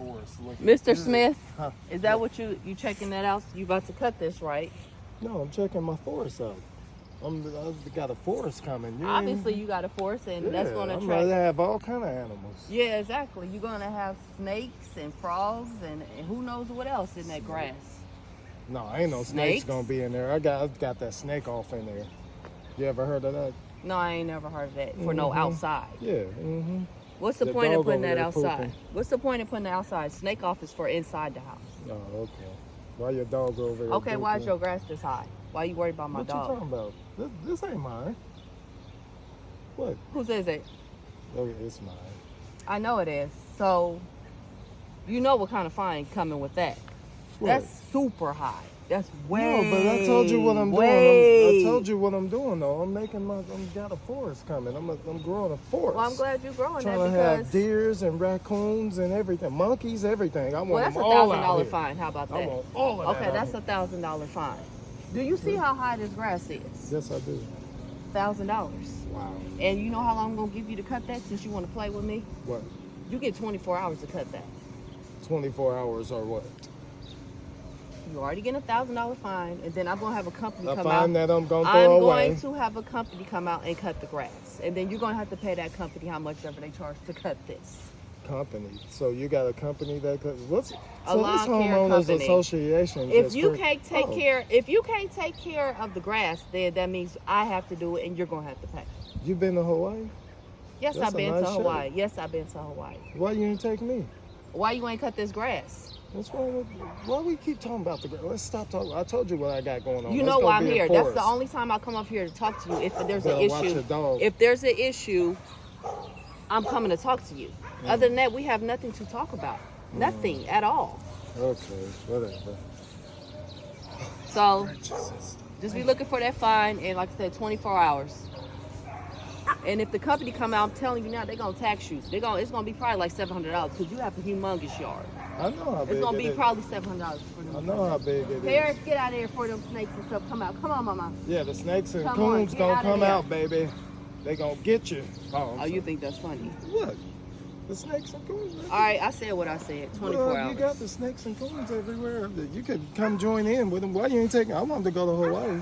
forest. Look, Mr. Smith, huh? is that what you checking that out? You about to cut this, right? No, I'm checking my forest out. I've got a forest coming. Obviously, you got a forest, and that's going to I'm attract. going to have all kind of animals. Yeah, exactly. You're going to have snakes and frogs and who knows what else in that grass. No, ain't no snakes going to be in there. I got that snake off in there. You ever heard of that? No, I ain't never heard of that. For no outside. Yeah. What's the point of putting that outside? What's the point of putting it outside? Snake off is for inside the house. Oh, okay. Why your dog over there? Okay, why is your grass this high? Why you worried about my dog? What you talking about? This ain't mine. What? Whose is it? Oh, it's mine. I know it is. So, you know what kind of fine coming with that. What? That's super high. That's way. No, but I told you what I'm doing. I told you what I'm doing though. I'm got a forest coming. I'm growing a forest. Well, I'm glad you're growing that because because have deers and raccoons and everything, monkeys, everything. I want well, that's them all out $1,000 here. fine. How about that? I want all of that. Okay, that's $1,000 fine. Do you see how high this grass is? Yes, I do. $1,000. Wow. And you know how long I'm gonna give you to cut that since you want to play with me? What? You get 24 hours to cut that. 24 hours or what? You already get $1,000 fine, and then I'm gonna have a company come out. A fine that I'm gonna throw away. I'm going to have a company come out and cut the grass, and then you're gonna have to pay that company how much ever they charge to cut this. Company. So you got a company that cuts. What's A lawn this care homeowners company. association? If you can't take care of the grass, then that means I have to do it, and you're gonna have to pay. You been to Hawaii? Yes, That's I've been nice to Hawaii. shirt. Yes, I've been to Hawaii. Why you ain't take me? Why you ain't cut this grass? What's wrong with why we keep talking about the grass? Let's stop talking. I told you what I got going on. You know why I'm here. That's the only time I come up here to talk to you. If there's an issue, I'm coming to talk to you. Other than that, we have nothing to talk about. Nothing at all. Okay, whatever. So, just be looking for that fine, and like I said, 24 hours. And if the company come out, I'm telling you now, they're gonna tax you. It's gonna be probably like $700 because you have a humongous yard. I know how big It's gonna be is. probably $700 for them. I know how big it is. Parents, get out of here before them snakes and stuff come out. Come on, mama. Yeah, the snakes and Come on, coons get gonna out of come there. out, baby. They gonna get you. Oh, you think that's funny? What? The snakes and coons. All right, I said what I said. 24 hours. You got the snakes and coons everywhere. You could come join in with them. Why you ain't taking? I want to go to Hawaii.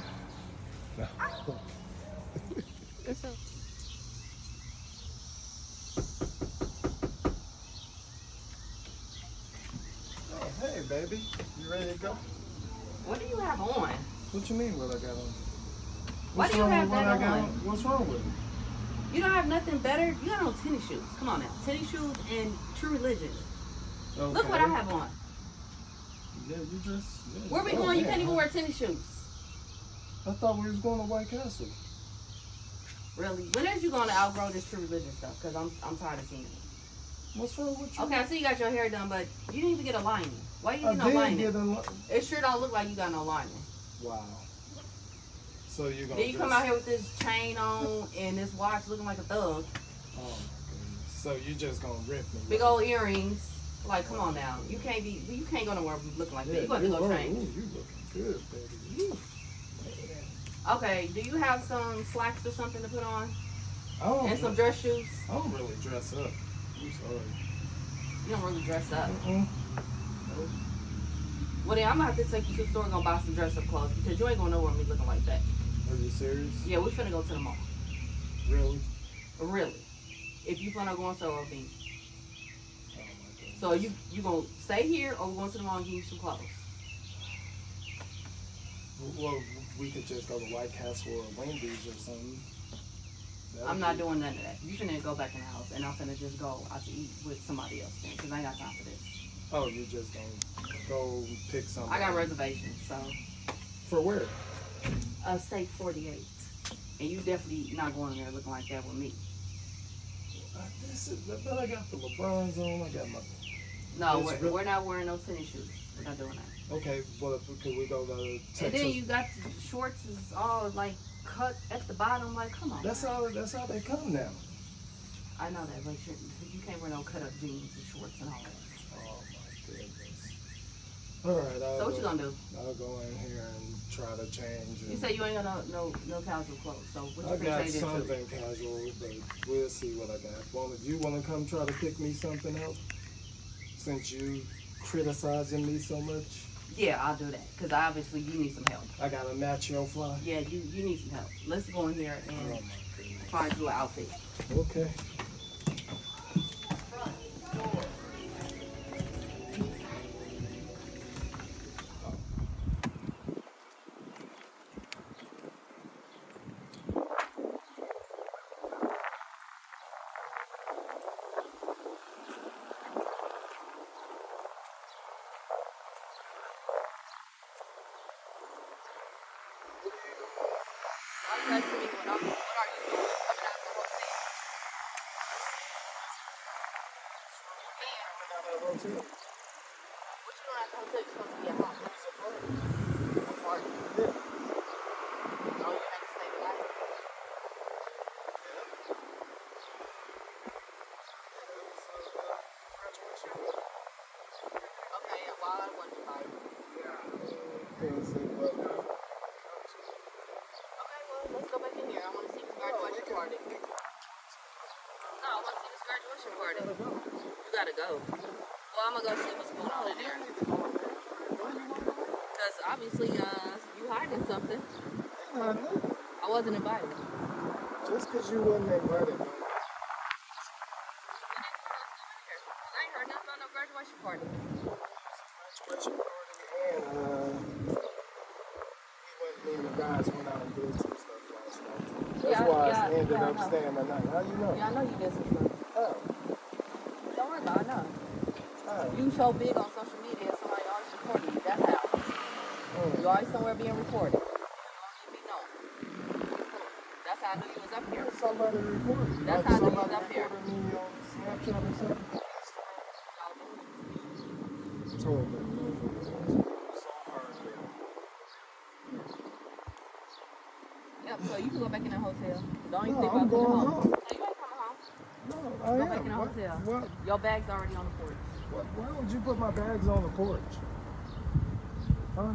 It's okay. Oh, hey, baby. You ready to go? What do you have on? What you mean what I got on? Why do you have that on? What's wrong with it? You don't have nothing better? You got on tennis shoes. Come on now. Tennis shoes and True Religion. Okay. Look what I have on. Yeah, you just... Yeah. Where we going? You can't even wear tennis shoes. I thought we was going to White Castle. Really? When is you going to outgrow this True Religion stuff? Because I'm tired of seeing it. What's wrong with you? Okay, I see you got your hair done, but you didn't even get a lining. Why you I get no lining? did get It sure don't look like you got no lining. Wow. So you're going to Then you come out here with this chain on and this watch looking like a thug. Oh, my goodness. So you just going to rip me. Big old earrings. Like, come on now. You can't go nowhere looking like that. You got to go change. Ooh, you looking good, baby. Ooh. Okay, do you have some slacks or something to put on? And some dress shoes? I don't really dress up. I'm sorry. You don't really dress up. Mm-mm. Well, then I'm going to have to take you to the store and go buy some dress up clothes because you ain't going nowhere with me looking like that. Are you serious? Yeah, we finna go to the mall. Really? Really. If you plan on going so with me. Oh my goodness. So you going to stay here or we going to the mall and give you some clothes? Well, we could just go to White Castle or Wendy's or something. I'm not doing none of that. You finna go back in the house and I'm finna just go out to eat with somebody else then because I ain't got time for this. Oh, you just gonna go pick something? I got reservations, so. For where? State 48. And you definitely not going in there looking like that with me. But I got the LeBrons on. I got my. No, we're not wearing no tennis shoes. We're not doing that. Okay, well, could we go to Texas? And then you got the shorts is all like cut at the bottom. Like, come on. That's how they come now. I know that, but you can't wear no cut up jeans and shorts and all that. Oh my goodness. All right. So what you gonna do? I'll go in here and try to change. You say you ain't got no casual clothes. So what you I got change into? something casual, but we'll see what I got. You want to come try to pick me something else? since you criticizing me so much, Yeah, I'll do that. Because obviously you need some help. I gotta match your fly. Yeah, you need some help. Let's go in here Oh and my goodness. find you an outfit. Okay. What are you doing? Coming out the hotel? What you doing at the hotel? You're supposed to be at home. A party. Oh, you had to stay the night? Okay, yeah, well, I wasn't invited. Okay, well, let's go back in here. I want to see this graduation party. No, I want to see this graduation party. You gotta go. Well, I'm gonna go see what's going on in there. Because obviously, you hiding something. I wasn't invited. Just because you wasn't invited. I ain't heard nothing about no graduation party. Me and the guys went out and did some stuff last night. That's Yeah, why yeah, I ended yeah, I up know. staying the night. How you know? Yeah, I know you did some stuff. Oh. Don't worry about it, I know. Oh. You so big on social media, somebody always recording you. That's how. You're always somewhere being recorded. You don't need to be known. That's how I knew you was up here. Somebody recorded. That's how I knew you was somebody up here. recorded me on Snapchat or something. Told me. So hard. Yep, so you can go back in that hotel. Don't even No, think I'm about coming going home. home. No, you ain't coming home. No, Go I back in the am. hotel. What? Your bag's already on the porch. Why would you put my bags on the porch? Huh?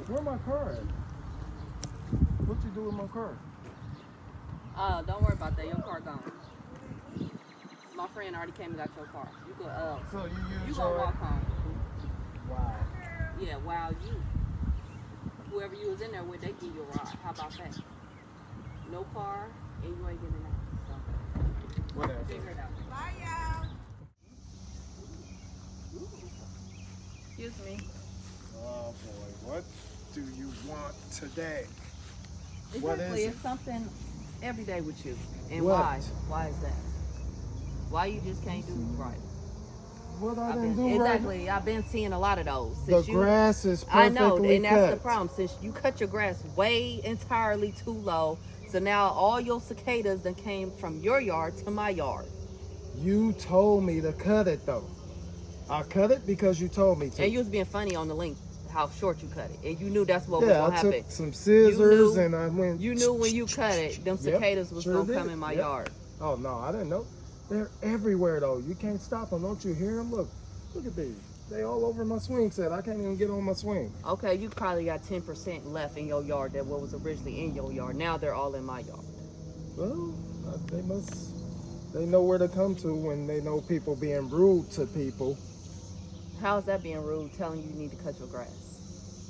Where my car at? What you do with my car? Don't worry about that. Your car gone. My friend already came and got your car. You could, So you you use gonna your... walk home. Wow. Yeah, while whoever you was in there with, they give you a ride. How about that? No car, and you ain't getting out. So, Whatever. figure it out. Bye, y'all. Excuse me. Oh boy, what do you want today? What Exactly, is it's something every day with you. And What? why? Why is that? Why you just can't do right? What I I've didn't been, do right? exactly. I've been seeing a lot of those. The Since you, grass is perfectly I know, and that's cut. the problem. Since you cut your grass way entirely too low, so now all your cicadas that came from your yard to my yard. You told me to cut it though. I cut it because you told me to. And you was being funny on the link, how short you cut it, and you knew that's what was yeah, gonna I happen. took some scissors knew- and I went. You knew when you cut it, them Yep, cicadas was sure gonna did. come in my Yep. yard. Oh no, I didn't know. They're everywhere though. You can't stop them. Don't you hear them? Look at these. They all over my swing set. I can't even get on my swing. Okay, you probably got 10% left in your yard that what was originally in your yard. Now they're all in my yard. Well, they know where to come to when they know people being rude to people. How is that being rude? Telling you need to cut your grass.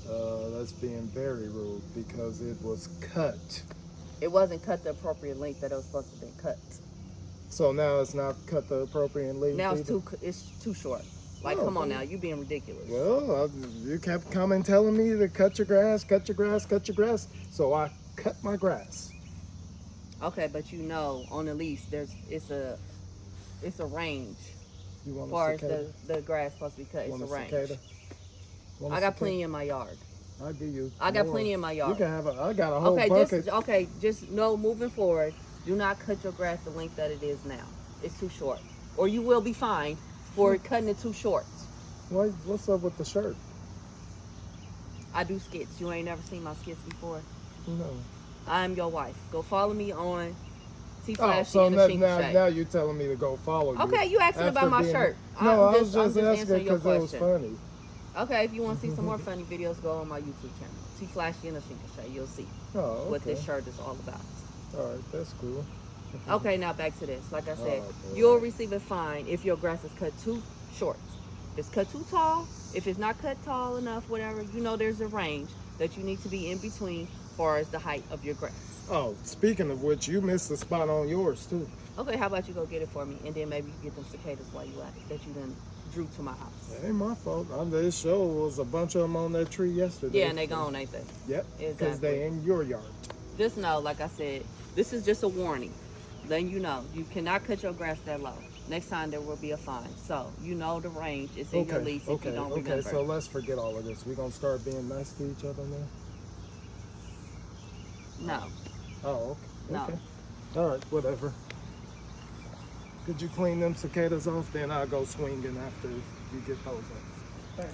That's being very rude because it was cut. It wasn't cut the appropriate length that it was supposed to be cut. So now it's not cut the appropriate length. Now either? it's too short. Like, Oh, come on okay. now, you being ridiculous. Well, you kept coming telling me to cut your grass, cut your grass, cut your grass. So I cut my grass. Okay, but you know, on the lease, it's a range. You want As far a as cicada? the grass supposed to be cut, it's Want a range. cicada? Want a I got cicada? plenty in my yard. I'll give you. I got more. plenty in my You yard. can have I got a whole Okay, bucket. just know moving forward, do not cut your grass the length that it is now. It's too short. Or you will be fined for cutting it too short. What's up with the shirt? I do skits. You ain't never seen my skits before. No. I'm your wife. Go follow me on T Oh, Flashy so and the Cica now Shade. you're telling me to go follow you. Okay, you asking about after my being- shirt. No, I I'm was I'm just asking answering your because it was question. funny. Okay, if you want to see some more funny videos, go on my YouTube channel. T Flashy and the Cica Shade. You'll see Oh, okay. what this shirt is all about. All right, that's cool. Okay, now back to this. Like I said, boy. you'll receive a fine if your grass is cut too short. If it's cut too tall, if it's not cut tall enough, whatever, you know there's a range that you need to be in between as far as the height of your grass. Oh, speaking of which, you missed the spot on yours too. Okay, how about you go get it for me, and then maybe you get them cicadas while you at it that you done drew to my house. It ain't my fault. This show was a bunch of them on that tree yesterday. Yeah, and they gone, ain't they? Yep, because Exactly. they in your yard. Just know, like I said, this is just a warning. Letting you know, you cannot cut your grass that low. Next time there will be a fine. So you know the range. It's in your lease if you don't remember. Okay, so let's forget all of this. We're going to start being nice to each other now? No. Oh, okay. No. Okay. All right, whatever. Could you clean them cicadas off? Then I'll go swinging after you get those up. Thanks.